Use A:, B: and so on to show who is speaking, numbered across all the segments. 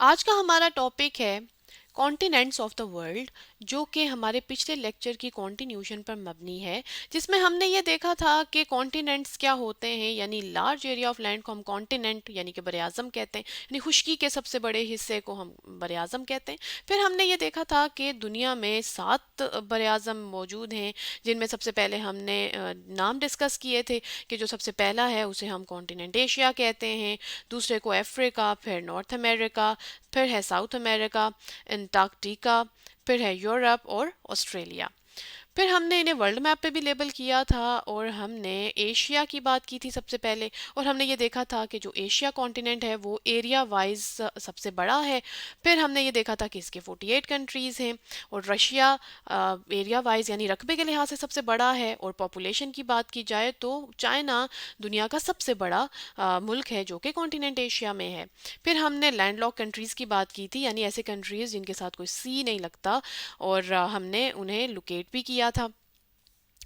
A: आज का हमारा टॉपिक है कॉन्टिनेंट्स ऑफ द वर्ल्ड, जो कि हमारे पिछले लेक्चर की कॉन्टिन्यूशन पर मबनी है, जिसमें हमने ये देखा था कि कॉन्टिनेंट्स क्या होते हैं। यानी लार्ज एरिया ऑफ लैंड को हम कॉन्टिनेंट यानी कि बरआज़म कहते हैं, यानी खुश्की के सबसे बड़े हिस्से को हम बरआज़म कहते हैं। फिर हमने ये देखा था कि दुनिया में 7 बरआज़म मौजूद हैं, जिनमें सबसे पहले हमने नाम डिस्कस किए थे कि जो सबसे पहला है उसे हम कॉन्टिनेंट एशिया कहते हैं, दूसरे को अफ्रीका, फिर नॉर्थ अमेरिका, फिर है साउथ अमेरिका, अंटार्कटिका, फिर है यूरोप और ऑस्ट्रेलिया। फिर हमने इन्हें वर्ल्ड मैप पे भी लेबल किया था और हमने एशिया की बात की थी सबसे पहले। और हमने ये देखा था कि जो एशिया कॉन्टिनेंट है वो एरिया वाइज सबसे बड़ा है। फिर हमने ये देखा था कि इसके 48 कंट्रीज़ हैं और रशिया एरिया वाइज यानी रकबे के लिहाज से सबसे बड़ा है। और पॉपुलेशन की बात की जाए तो चाइना दुनिया का सबसे बड़ा मुल्क है जो कि कॉन्टिनेंट एशिया में है। फिर हमने लैंडलॉक कंट्रीज़ की बात की थी, यानी ऐसे कंट्रीज़ जिनके साथ कोई सी नहीं लगता, और हमने उन्हें लोकेट भी किया था।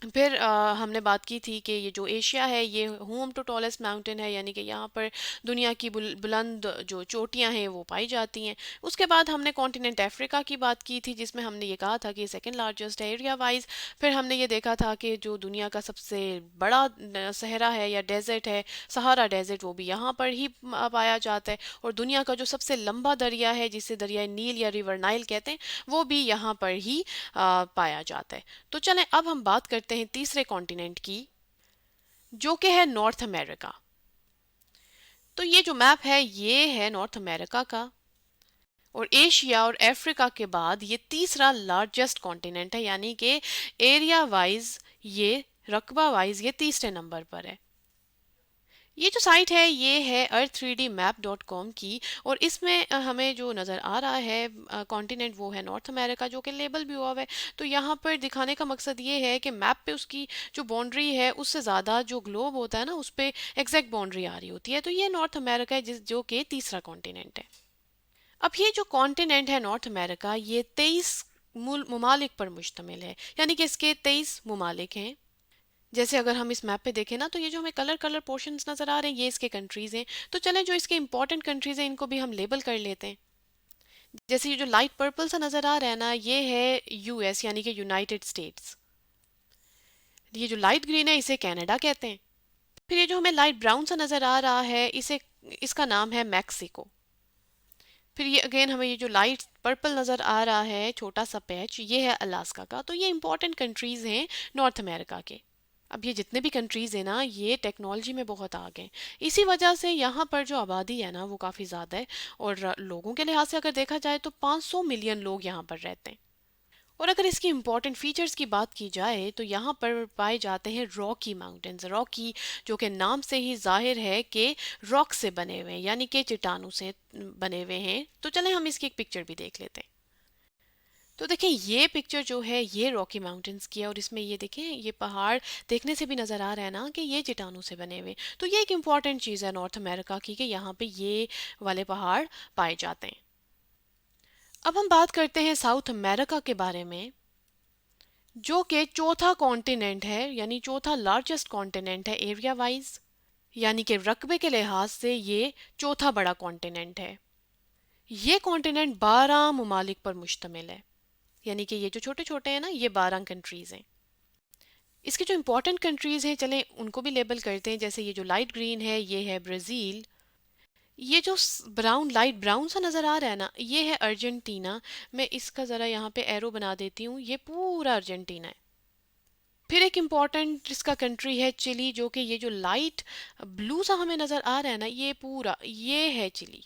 A: फिर हमने बात की थी कि ये जो एशिया है ये होम टू टॉलेस्ट माउंटेन है, यानी कि यहाँ पर दुनिया की बुलंद जो चोटियाँ हैं वो पाई जाती हैं। उसके बाद हमने कॉन्टिनेंट अफ्रीका की बात की थी, जिसमें हमने ये कहा था कि सेकंड लार्जेस्ट है एरिया वाइज। फिर हमने ये देखा था कि जो दुनिया का सबसे बड़ा सहरा है या डेजर्ट है, सहारा डेजर्ट, वो भी यहाँ पर ही पाया जाता है। और दुनिया का जो सबसे लंबा दरिया है, जिसे दरिया नील या रिवर नाइल कहते हैं, वो भी यहाँ पर ही पाया जाता है। तो चलें अब हम बात करते हैं तीसरे कॉन्टिनेंट की, जो कि है नॉर्थ अमेरिका। तो ये जो मैप है ये है नॉर्थ अमेरिका का, और एशिया और अफ्रीका के बाद ये तीसरा लार्जेस्ट कॉन्टिनेंट है, यानी कि एरिया वाइज ये रकबा वाइज ये तीसरे नंबर पर है। ये जो साइट है ये है earth3dmap.com की, और इसमें हमें जो नज़र आ रहा है कॉन्टिनेंट वो है नॉर्थ अमेरिका, जो कि लेबल भी हुआ हुआ है। तो यहाँ पर दिखाने का मकसद ये है कि मैप पे उसकी जो बाउंड्री है उससे ज़्यादा जो ग्लोब होता है ना उस पर एग्जैक्ट बाउंड्री आ रही होती है। तो ये नॉर्थ अमेरिका है जो कि तीसरा कॉन्टिनेंट है। अब ये जो कॉन्टिनेंट है नॉर्थ अमेरिका ये 23 ममालिक पर मुश्तमिल है, यानी कि इसके 23 ममालिक हैं। जैसे अगर हम इस मैप पे देखें ना, तो ये जो हमें कलर कलर पोर्शंस नज़र आ रहे हैं ये इसके कंट्रीज़ हैं। तो चलें जो इसके इंपॉर्टेंट कंट्रीज़ हैं इनको भी हम लेबल कर लेते हैं। जैसे ये जो लाइट पर्पल सा नज़र आ रहा है ना, ये है यूएस यानी कि यूनाइटेड स्टेट्स। ये जो लाइट ग्रीन है इसे कनाडा कहते हैं। फिर ये जो हमें लाइट ब्राउन सा नज़र आ रहा है इसे इसका नाम है मैक्सिको। फिर ये अगेन हमें ये जो लाइट पर्पल नज़र आ रहा है छोटा सा पैच, ये है अलास्का का। तो ये इंपॉर्टेंट कंट्रीज़ हैं नॉर्थ अमेरिका के। अब ये जितने भी कंट्रीज़ हैं ना ये टेक्नोलॉजी में बहुत आगे हैं, इसी वजह से यहाँ पर जो आबादी है ना वो काफ़ी ज़्यादा है। और लोगों के लिहाज से अगर देखा जाए तो 500 मिलियन लोग यहाँ पर रहते हैं। और अगर इसकी इंपॉर्टेंट फीचर्स की बात की जाए तो यहाँ पर पाए जाते हैं रॉकी माउंटेन्स। रॉकी जो कि नाम से ही जाहिर है कि रॉक से बने हुए हैं, यानी कि चट्टानों से बने हुए हैं। तो चलें हम इसकी एक पिक्चर भी देख लेते हैं। तो देखें ये पिक्चर जो है ये रॉकी माउंटेन्स की है, और इसमें ये देखें ये पहाड़ देखने से भी नज़र आ रहा है ना कि ये चट्टानों से बने हुए। तो ये एक इम्पॉर्टेंट चीज़ है नॉर्थ अमेरिका की कि यहाँ पे ये वाले पहाड़ पाए जाते हैं। अब हम बात करते हैं साउथ अमेरिका के बारे में, जो कि चौथा कॉन्टिनेंट है, यानी चौथा लार्जेस्ट कॉन्टिनेंट है एरिया वाइज, यानी कि रकबे के लिहाज से ये चौथा बड़ा कॉन्टिनेंट है। ये कॉन्टिनेंट 12 ममालिक पर मुश्तमिल है, यानी कि ये जो छोटे छोटे हैं ना ये 12 कंट्रीज़ हैं। इसके जो इंपॉर्टेंट कंट्रीज़ हैं चलें उनको भी लेबल करते हैं। जैसे ये जो लाइट ग्रीन है ये है ब्राज़ील। ये जो ब्राउन लाइट ब्राउन सा नज़र आ रहा है ना ये है अर्जेंटीना। मैं इसका ज़रा यहाँ पे एरो बना देती हूँ, ये पूरा अर्जेंटीना है। फिर एक इम्पॉर्टेंट इसका कंट्री है चिली, जो कि ये जो लाइट ब्लू सा हमें नज़र आ रहा है ना ये पूरा ये है चिली।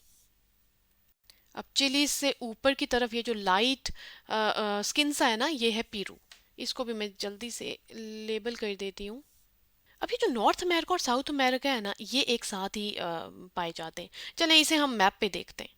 A: अब चिली से ऊपर की तरफ ये जो लाइट स्किन सा है ना ये है पेरू। इसको भी मैं जल्दी से लेबल कर देती हूँ। अब ये जो नॉर्थ अमेरिका और साउथ अमेरिका है ना ये एक साथ ही पाए जाते हैं। चलें इसे हम मैप पे देखते हैं।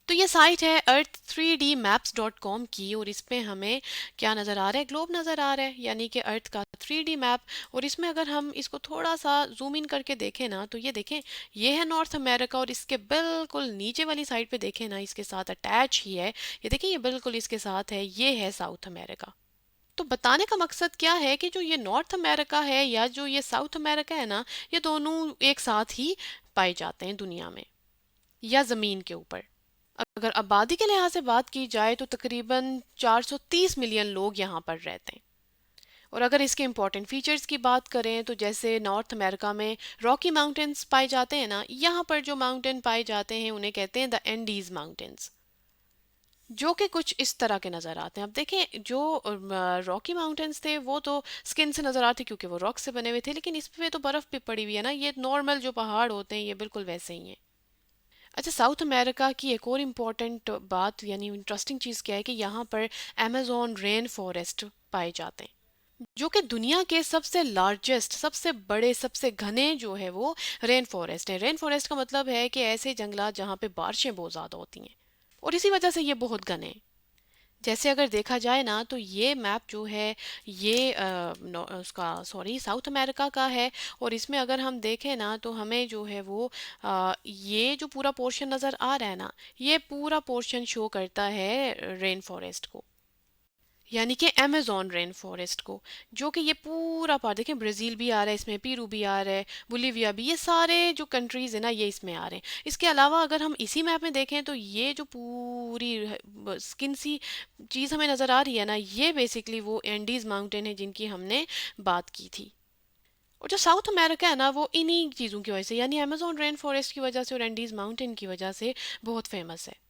A: तो ये साइट है earth3dmaps.com की, और इस पे हमें क्या नज़र आ रहा है, ग्लोब नज़र आ रहा है, यानी कि अर्थ का 3D मैप। और इसमें अगर हम इसको थोड़ा सा जूम इन करके देखें ना तो ये देखें ये है नॉर्थ अमेरिका, और इसके बिल्कुल नीचे वाली साइड पे देखें ना इसके साथ अटैच ही है, ये देखें ये बिल्कुल इसके साथ है, ये है साउथ अमेरिका। तो बताने का मकसद क्या है कि जो ये नॉर्थ अमेरिका है या जो ये साउथ अमेरिका है ना ये दोनों एक साथ ही पाए जाते हैं दुनिया में या ज़मीन के ऊपर। अगर आबादी के लिहाज से बात की जाए तो तकरीबन 430 मिलियन लोग यहाँ पर रहते हैं। और अगर इसके इम्पॉर्टेंट फीचर्स की बात करें तो जैसे नॉर्थ अमेरिका में रॉकी माउंटेन्स पाए जाते हैं ना, यहाँ पर जो माउंटेन पाए जाते हैं उन्हें कहते हैं द एंडीज माउंटेन्स, जो कि कुछ इस तरह के नज़र आते हैं। अब देखें, जो रॉकी माउंटेन्स थे वो तो स्किन से नज़र आते क्योंकि वो रॉक से बने हुए थे, लेकिन इस पे तो बर्फ़ भी पड़ी हुई है ना, ये नॉर्मल जो पहाड़ होते हैं ये बिल्कुल वैसे ही हैं। अच्छा, साउथ अमेरिका की एक और इम्पॉर्टेंट बात यानी इंटरेस्टिंग चीज़ क्या है कि यहाँ पर अमेजोन रेन फॉरेस्ट पाए जाते हैं, जो कि दुनिया के सबसे लार्जेस्ट, सबसे बड़े, सबसे घने जो है वो रेन फॉरेस्ट है। रेन फॉरेस्ट का मतलब है कि ऐसे जंगलात जहाँ पे बारिशें बहुत ज़्यादा होती हैं और इसी वजह से ये बहुत घने हैं। जैसे अगर देखा जाए ना तो ये मैप जो है ये उसका सॉरी साउथ अमेरिका का है, और इसमें अगर हम देखें ना तो हमें जो है वो ये जो पूरा पोर्शन नज़र आ रहा है ना, ये पूरा पोर्शन शो करता है रेन फॉरेस्ट को, यानी कि अमेजोन रेन फॉरेस्ट को, जो कि ये पूरा पार्ट देखें, ब्राज़ील भी आ रहा है इसमें, पेरू भी आ रहा है, बोलीविया भी, ये सारे जो कंट्रीज़ है ना ये इसमें आ रहे हैं। इसके अलावा अगर हम इसी मैप में देखें तो ये जो पूरी स्किन सी चीज़ हमें नज़र आ रही है ना, ये बेसिकली वो एंडीज़ माउंटेन है जिनकी हमने बात की थी। और जो साउथ अमेरिका है ना वो इन्हीं चीज़ों की वजह से, यानी अमेजोन रेन फॉरेस्ट की वजह से और एंडीज़ माउंटेन की वजह से बहुत फेमस है।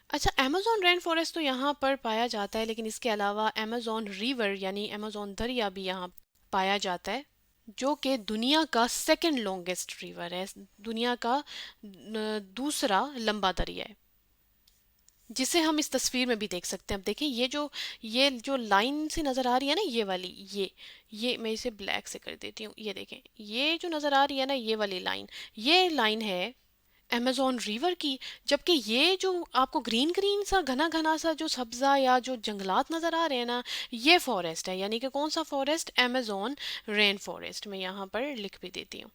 A: अच्छा, अमेजोन रेन फॉरेस्ट तो यहाँ पर पाया जाता है, लेकिन इसके अलावा अमेजोन रिवर यानी अमेजोन दरिया भी यहाँ पाया जाता है, जो कि दुनिया का सेकंड लॉन्गेस्ट रिवर है, दुनिया का दूसरा लंबा दरिया है, जिसे हम इस तस्वीर में भी देख सकते हैं। अब देखिए, ये जो लाइन सी नज़र आ रही है ना, ये वाली, ये मैं इसे ब्लैक से कर देती हूँ, ये देखें, ये जो नज़र आ रही है ना ये वाली लाइन, ये लाइन है अमेजोन रिवर की। जबकि ये जो आपको ग्रीन ग्रीन सा घना घना सा जो सब्जा या जो जंगलात नज़र आ रहे हैं ना, ये फॉरेस्ट है, यानी कि कौन सा फॉरेस्ट, अमेजोन रेन फॉरेस्ट। मैं यहाँ पर लिख भी देती हूँ।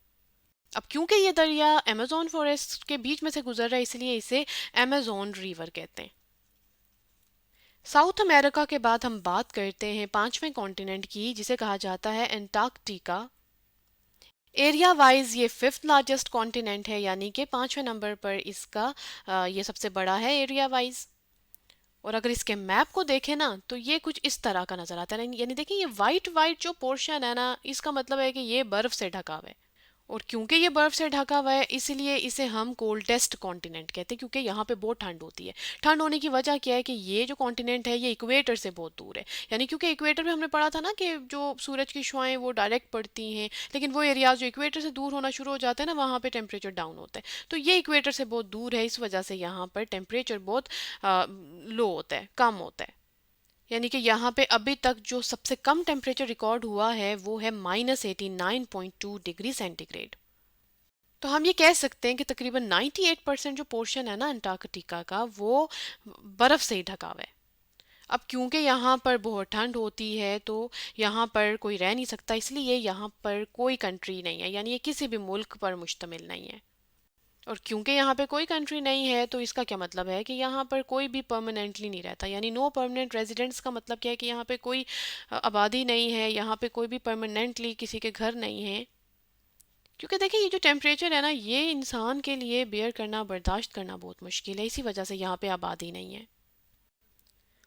A: अब क्योंकि ये दरिया अमेजोन फॉरेस्ट के बीच में से गुजर रहा है इसलिए इसे अमेजोन रिवर कहते हैं। साउथ अमेरिका के बाद हम बात करते हैं पांचवें कॉन्टिनेंट की, जिसे कहा जाता है एंटार्क्टिका। एरिया वाइज ये फिफ्थ लार्जेस्ट कॉन्टिनेंट है, यानी कि पांचवें नंबर पर इसका ये सबसे बड़ा है एरिया वाइज। और अगर इसके मैप को देखें ना तो ये कुछ इस तरह का नजर आता है, यानी देखिए ये वाइट वाइट जो पोर्शन है ना, इसका मतलब है कि ये बर्फ से ढका हुआ है। और क्योंकि ये बर्फ से ढका हुआ है इसलिए इसे हम कोल्डेस्ट कॉन्टिनेंट कहते हैं, क्योंकि यहाँ पे बहुत ठंड होती है। ठंड होने की वजह क्या है कि ये जो कॉन्टिनेंट है ये इक्वेटर से बहुत दूर है, यानी क्योंकि इक्वेटर में हमने पढ़ा था ना कि जो सूरज की शुआएं वो डायरेक्ट पड़ती हैं, लेकिन वो एरियाज जो इक्वेटर से दूर होना शुरू हो जाते हैं ना वहाँ पे टेम्परेचर डाउन होता है। तो ये इक्वेटर से बहुत दूर है, इस वजह से यहाँ पर टेम्परेचर बहुत लो होता है, कम होता है। यानी कि यहाँ पे अभी तक जो सबसे कम टेम्परेचर रिकॉर्ड हुआ है वो है -89.2 डिग्री सेंटीग्रेड। तो हम ये कह सकते हैं कि तकरीबन 98% जो पोर्शन है ना अंटार्कटिका का वो बर्फ से ही ढका हुआ है। अब क्योंकि यहाँ पर बहुत ठंड होती है तो यहाँ पर कोई रह नहीं सकता, इसलिए यहाँ पर कोई कंट्री नहीं है, यानी ये किसी भी मुल्क पर मुश्तमिल नहीं है। और क्योंकि यहाँ पे कोई कंट्री नहीं है तो इसका क्या मतलब है कि यहाँ पर कोई भी परमानेंटली नहीं रहता, यानी नो परमानेंट रेजिडेंट्स का मतलब क्या है कि यहाँ पे कोई आबादी नहीं है, यहाँ पे कोई भी परमानेंटली किसी के घर नहीं है। क्योंकि देखिए ये जो टेम्परेचर है ना ये इंसान के लिए बेयर करना, बर्दाश्त करना बहुत मुश्किल है, इसी वजह से यहाँ पे आबादी नहीं है।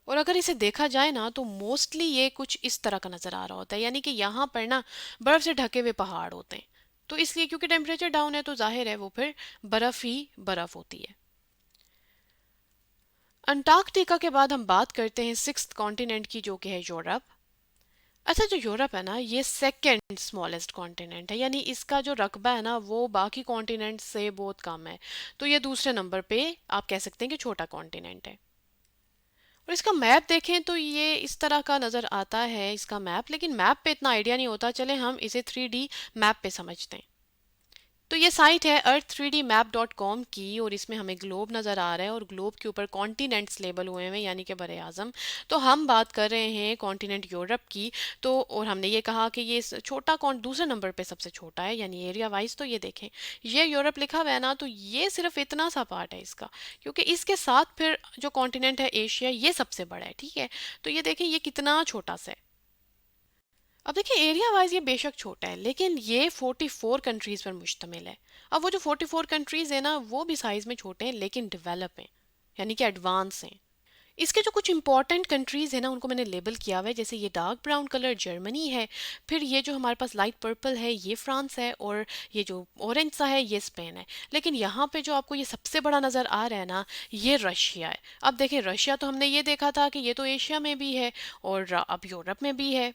A: और अगर इसे देखा जाए ना तो मोस्टली ये कुछ इस तरह का नज़र आ रहा होता है, यानी कि यहाँ पर ना बर्फ़ से ढके हुए पहाड़ होते हैं, तो इसलिए क्योंकि टेम्परेचर डाउन है तो जाहिर है वो फिर बर्फ़ ही बर्फ़ होती है। अंटार्कटिका के बाद हम बात करते हैं सिक्स्थ कॉन्टिनेंट की, जो कि है यूरोप। अच्छा, जो यूरोप है ना ये सेकंड स्मॉलेस्ट कॉन्टिनेंट है, यानी इसका जो रकबा है ना वो बाकी कॉन्टिनेंट से बहुत कम है, तो ये दूसरे नंबर पे आप कह सकते हैं कि छोटा कॉन्टिनेंट है। और इसका मैप देखें तो ये इस तरह का नज़र आता है इसका मैप, लेकिन मैप पे इतना आइडिया नहीं होता, चले हम इसे 3D मैप पे समझते हैं। तो ये साइट है earth3dmap.com की और इसमें हमें ग्लोब नज़र आ रहा है और ग्लोब के ऊपर कॉन्टिनेंट्स लेबल हुए हैं, यानी कि बरे आज़म। तो हम बात कर रहे हैं कॉन्टिनेंट यूरोप की। तो और हमने ये कहा कि ये छोटा कौन दूसरे नंबर पे सबसे छोटा है, यानी एरिया वाइज। तो ये देखें, ये यूरोप लिखा हुआ है ना, तो ये सिर्फ इतना सा पार्ट है इसका, क्योंकि इसके साथ फिर जो कॉन्टिनेंट है एशिया ये सबसे बड़ा है, ठीक है। तो ये देखें ये कितना छोटा सा है। अब देखिए एरिया वाइज ये बेशक छोटा है लेकिन ये 44 कंट्रीज पर मुश्तमिल है। अब वो जो 44 कंट्रीज है ना वो भी साइज में छोटे हैं लेकिन डेवलप हैं। यानी कि एडवांस हैं। इसके जो कुछ इंपॉर्टेंट कंट्रीज़ हैं ना उनको मैंने लेबल किया हुआ है, जैसे ये डार्क ब्राउन कलर जर्मनी है, फिर ये जो हमारे पास लाइट पर्पल है ये फ्रांस है, और ये जो ऑरेंज सा है ये स्पेन है। लेकिन यहाँ पे जो आपको ये सबसे बड़ा नज़र आ रहा है ना, ये रशिया है। अब देखें, रशिया तो हमने ये देखा था कि ये तो एशिया में भी है और अब यूरोप में भी है।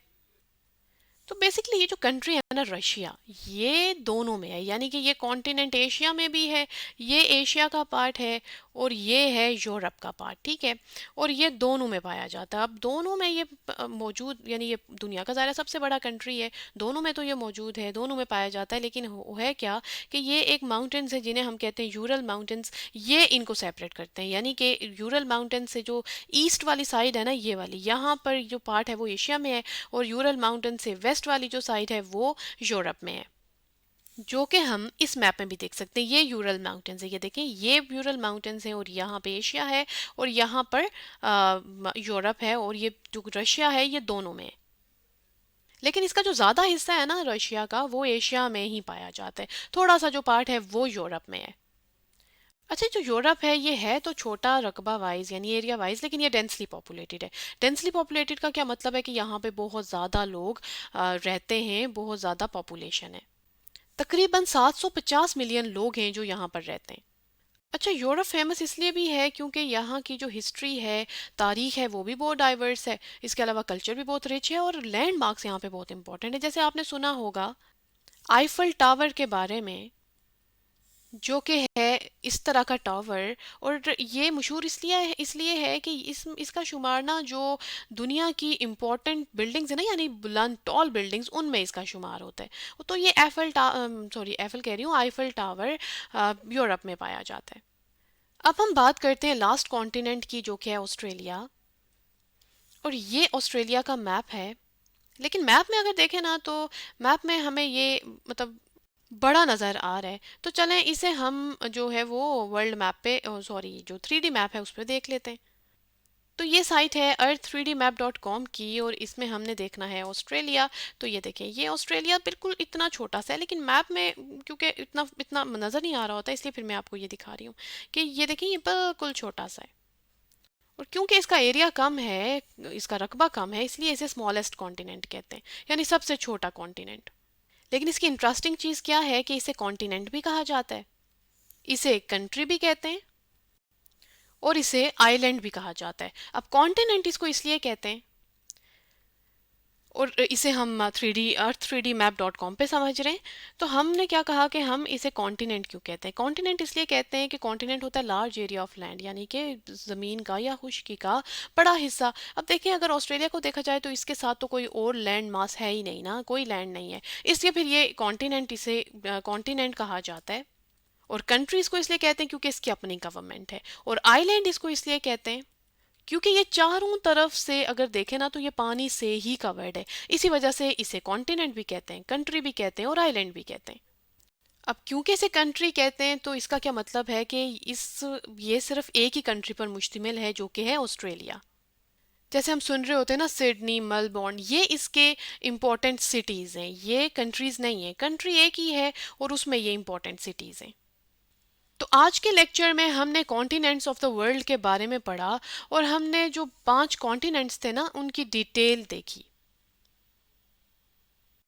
A: तो बेसिकली ये जो कंट्री है ना रशिया, ये दोनों में है, यानी कि ये कॉन्टिनेंट एशिया में भी है, ये एशिया का पार्ट है, और ये है यूरोप का पार्ट, ठीक है। और ये दोनों में पाया जाता है। अब दोनों में ये मौजूद, यानी ये दुनिया का ज़ाहिर है सबसे बड़ा कंट्री है, दोनों में तो ये मौजूद है, दोनों में पाया जाता है। लेकिन है क्या कि ये एक माउंटेन्स है जिन्हें हम कहते हैं यूरल माउंटेन्स, ये इनको सेपरेट करते हैं। यानी कि यूरल माउंटेन से जो ईस्ट वाली साइड है ना, ये वाली यहाँ पर जो पार्ट है वो एशिया में है, और यूरल माउंटेन से वेस्ट वाली जो साइड है वो यूरोप में है, जो कि हम इस मैप में भी देख सकते हैं। ये यूरल माउंटेन्स है, ये देखें, ये यूरल माउंटेन्स हैं, और यहाँ पे एशिया है, और यहाँ पर यूरोप है, और ये जो रशिया है ये दोनों में है। लेकिन इसका जो ज़्यादा हिस्सा है ना रशिया का, वो एशिया में ही पाया जाता है, थोड़ा सा जो पार्ट है वो यूरोप में है। अच्छा, जो यूरोप है ये है तो छोटा रकबा वाइज यानी एरिया वाइज, लेकिन ये डेंसली पॉपुलेटेड है। डेंसली पॉपुलेटेड का क्या मतलब है कि यहाँ पे बहुत ज़्यादा लोग रहते हैं, बहुत ज़्यादा पॉपुलेशन है। तकरीबन 750 मिलियन लोग हैं जो यहाँ पर रहते हैं। अच्छा, यूरोप फेमस इसलिए भी है क्योंकि यहाँ की जो हिस्ट्री है, तारीख है, वो भी बहुत डाइवर्स है। इसके अलावा कल्चर भी बहुत रिच है, और लैंडमार्क्स यहाँ पे बहुत इंपॉर्टेंट है। जैसे आपने सुना होगा आईफल टावर के बारे में, जो कि है इस तरह का टावर। और ये मशहूर इसलिए है कि इसका शुमार ना जो दुनिया की इम्पोर्टेंट बिल्डिंग्स है ना, यानी बुलंद टॉल बिल्डिंग्स, उनमें इसका शुमार होता है। तो ये एफल कह रही हूँ, आईफल टावर यूरोप में पाया जाता है। अब हम बात करते हैं लास्ट कॉन्टिनेंट की, जो कि है ऑस्ट्रेलिया। और ये ऑस्ट्रेलिया का मैप है। लेकिन मैप में अगर देखें ना, तो मैप में हमें ये मतलब बड़ा नज़र आ रहा है। तो चलें इसे हम जो है वो वर्ल्ड मैप पे, सॉरी, जो 3D मैप है उस पर देख लेते हैं। तो ये साइट है earth3dmap.com की, और इसमें हमने देखना है ऑस्ट्रेलिया। तो ये देखें, ये ऑस्ट्रेलिया बिल्कुल इतना छोटा सा है, लेकिन मैप में क्योंकि इतना इतना नज़र नहीं आ रहा होता, इसलिए फिर मैं आपको ये दिखा रही हूँ कि ये देखें, ये बिल्कुल छोटा सा है। और क्योंकि इसका एरिया कम है, इसका रकबा कम है, इसलिए इसे स्मॉलेस्ट कॉन्टिनेंट कहते हैं, यानी सबसे छोटा कॉन्टिनेंट। लेकिन इसकी इंटरेस्टिंग चीज़ क्या है कि इसे कॉन्टिनेंट भी कहा जाता है, इसे कंट्री भी कहते हैं, और इसे आइलैंड भी कहा जाता है। अब कॉन्टिनेंट इसको इसलिए कहते हैं, और इसे हम 3D मैप.com पे समझ रहे हैं। तो हमने क्या कहा कि हम इसे कॉन्टिनेंट क्यों कहते हैं। कॉन्टिनेंट इसलिए कहते हैं कि कॉन्टिनेंट होता है लार्ज एरिया ऑफ लैंड, यानी कि ज़मीन का या खुश्की का बड़ा हिस्सा। अब देखिए, अगर ऑस्ट्रेलिया को देखा जाए तो इसके साथ तो कोई और लैंड मास है ही नहीं ना, कोई लैंड नहीं है, इसलिए फिर ये कॉन्टिनेंट, इसे कॉन्टिनेंट कहा जाता है। और कंट्री इसको इसलिए कहते हैं क्योंकि इसकी अपनी गवर्नमेंट है, और आइलैंड इसको इसलिए कहते हैं क्योंकि ये चारों तरफ से अगर देखें ना तो ये पानी से ही कवर्ड है। इसी वजह से इसे कॉन्टिनेंट भी कहते हैं, कंट्री भी कहते हैं, और आइलैंड भी कहते हैं। अब क्योंकि इसे कंट्री कहते हैं तो इसका क्या मतलब है कि ये सिर्फ एक ही कंट्री पर मुश्तमिल है, जो कि है ऑस्ट्रेलिया। जैसे हम सुन रहे होते हैं ना, सिडनी, मेलबोर्न, ये इसके इम्पोर्टेंट सिटीज़ हैं, ये कंट्रीज़ नहीं है। कंट्री एक ही है और उसमें ये इम्पोर्टेंट सिटीज़ हैं। तो आज के लेक्चर में हमने कॉन्टिनेंट्स ऑफ द वर्ल्ड के बारे में पढ़ा, और हमने जो 5 कॉन्टिनेंट्स थे ना उनकी डिटेल देखी।